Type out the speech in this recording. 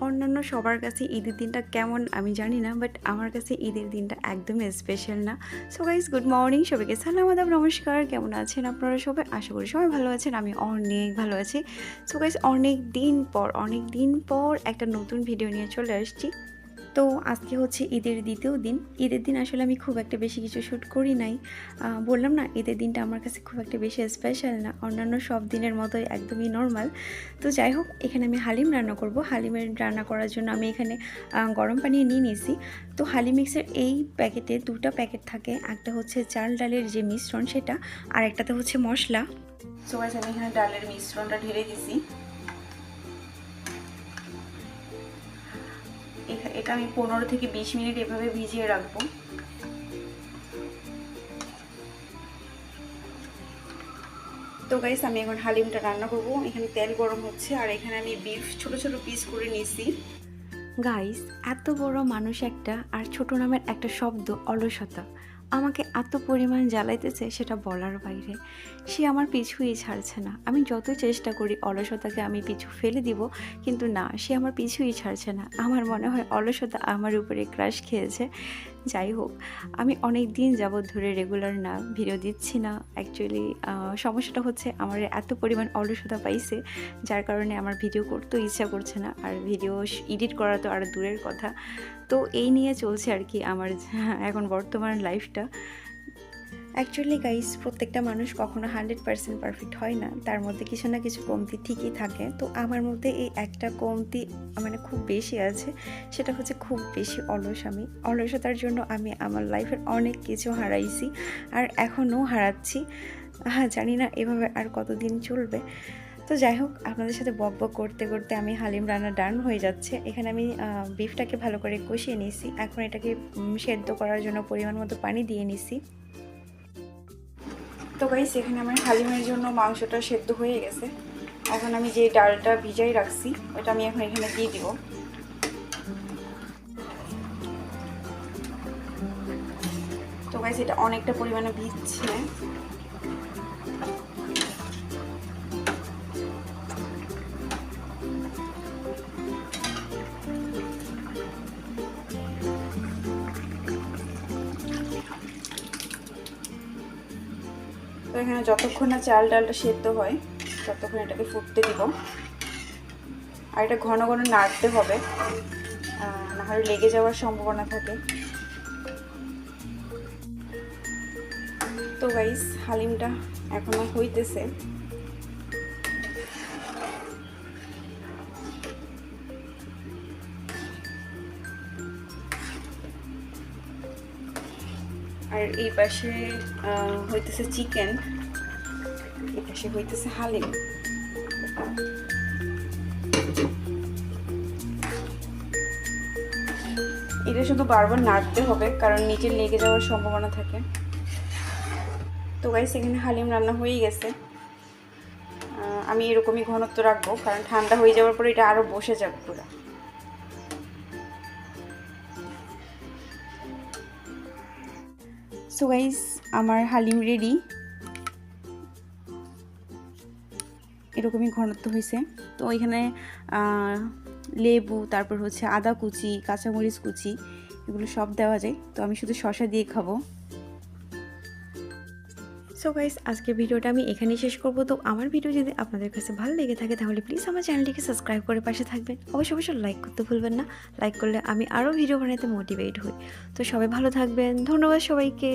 অন্যান্য সবার কাছে ঈদের দিনটা কেমন আমি জানি না, বাট আমার কাছে ঈদের দিনটা একদমই স্পেশাল না। সো গাইস, গুড মর্নিং, সবাইকে সালাম আদাব নমস্কার। কেমন আছেন আপনারা সবাই? আশা করি সবাই ভালো আছেন, আমি অনেক ভালো আছি। সো গাইস, অনেক দিন পর একটা নতুন ভিডিও নিয়ে চলে আসছি। তো আজকে হচ্ছে ঈদের দ্বিতীয় দিন। ঈদের দিন আসলে আমি খুব একটা বেশি কিছু শ্যুট করি নাই। বললাম না, ঈদের দিনটা আমার কাছে খুব একটা বেশি স্পেশাল না, অন্যান্য সব দিনের মতোই একদমই নর্মাল। তো যাই হোক, এখানে আমি হালিম রান্না করব। হালিমের রান্না করার জন্য আমি এখানে গরম পানি নিয়ে নিয়েছি। তো হালিম মিক্সের এই প্যাকেটে দুটো প্যাকেট থাকে, একটা হচ্ছে চাল ডালের যে মিশ্রণ সেটা, আর একটাতে হচ্ছে মশলা। সো গাইস, আমি এখানে ডালের মিশ্রণটা ঢেলে দিছি। এটা আমি 15 থেকে 20 মিনিট এভাবে ভিজিয়ে রাখবো। তো গাইস, আমি এখন হালিমটা রান্না করব। এখানে তেল গরম হচ্ছে, আর এখানে আমি বিফ ছোট ছোট পিস করে নিয়েছি। গাইস, এত বড় মানুষ একটা, আর ছোট নামের একটা শব্দ অলসতা আমাকে এত পরিমাণ জ্বালাইতেছে সেটা বলার বাইরে। সে আমার পিছুই ছাড়ছে না। আমি যতই চেষ্টা করি অলসতাকে আমি পিছু ফেলে দিব, কিন্তু না, সে আমার পিছুই ছাড়ছে না। আমার মনে হয় অলসতা আমার উপরে ক্রাশ খেয়েছে। যাই হোক, আমি অনেক দিন যাবৎ ধরে রেগুলার না ভিডিও দিচ্ছি না। অ্যাকচুয়ালি সমস্যাটা হচ্ছে আমার এত পরিমাণ অলসতা পাইছে, যার কারণে আমার ভিডিও করতেও ইচ্ছা করছে না, আর ভিডিও এডিট করা তো আর দূরের কথা। তো এই নিয়ে চলছে আর কি আমার এখন বর্তমান লাইফটা। অ্যাকচুয়ালি গাইস, প্রত্যেকটা মানুষ কখনো 100% পারফেক্ট হয় না, তার মধ্যে কিছু না কিছু কমতি ঠিকই থাকে। তো আমার মধ্যে এই একটা কমতি মানে খুব বেশি আছে, সেটা হচ্ছে খুব বেশি অলস। আমি অলসতার জন্য আমি আমার লাইফের অনেক কিছু হারাইছি, আর এখনও হারাচ্ছি। জানি না এভাবে আর কতদিন চলবে। তো যাই হোক, আপনাদের সাথে বক বক করতে করতে আমি হালিম রান্না ডান হয়ে যাচ্ছে। এখানে আমি বিফটাকে ভালো করে কষিয়ে নিয়েছি। এখন এটাকে সেদ্ধ করার জন্য পরিমাণ মতো পানি দিয়ে নিছি। তো গাইস, এখানে আমার হালিমের জন্য মাংসটা সেদ্ধ হয়ে গেছে। এখন আমি যে ডালটা ভিজাই রাখছি ওটা আমি এখন এখানে দিয়ে দিব। তো গাইস, এটা অনেকটা পরিমাণে ভিজছে। তো এখানে যতক্ষণ না চাল ডালটা সেদ্ধ হয় ততক্ষণ এটাকে ফুটতে দিব। আর এটা ঘন ঘন নাড়তে হবে, নাহলে লেগে যাওয়ার সম্ভাবনা থাকে। তো গাইস, হালিমটা এখনো হইতেছে। আর এই পাশে হইতেছে চিকেন, এই পাশে হইতেছে হালিম। এটা শুধু বারবার নাড়তে হবে, কারণ নিচে লেগে যাওয়ার সম্ভাবনা থাকে। তো গাইস, এখানে হালিম রান্না হয়ে গেছে। আমি এরকমই ঘনত্ব রাখবো, কারণ ঠান্ডা হয়ে যাওয়ার পরে এটা আরও বসে যাবে পুরো। সো গাইস, আমার হালিম রেডি। এরকমই ঘনত্ব হয়েছে। তো এখানে লেবু, তারপর হচ্ছে আদা কুচি, কাঁচামরিচ কুচি, এগুলো সব দেওয়া যায়। তো আমি শুধু শসা দিয়ে খাবো। সো গাইস, আজকের ভিডিওটা আমি এখানেই শেষ করব। তো আমার ভিডিও যদি আপনাদের কাছে ভালো লেগে থাকে তাহলে প্লিজ আমার চ্যানেলটিকে সাবস্ক্রাইব করে পাশে থাকবেন। অবশ্যই লাইক করতে ভুলবেন না। লাইক করলে আমি আরও ভিডিও বানাতে মোটিভেট হই। তো সবাই ভালো থাকবেন। ধন্যবাদ সবাইকে।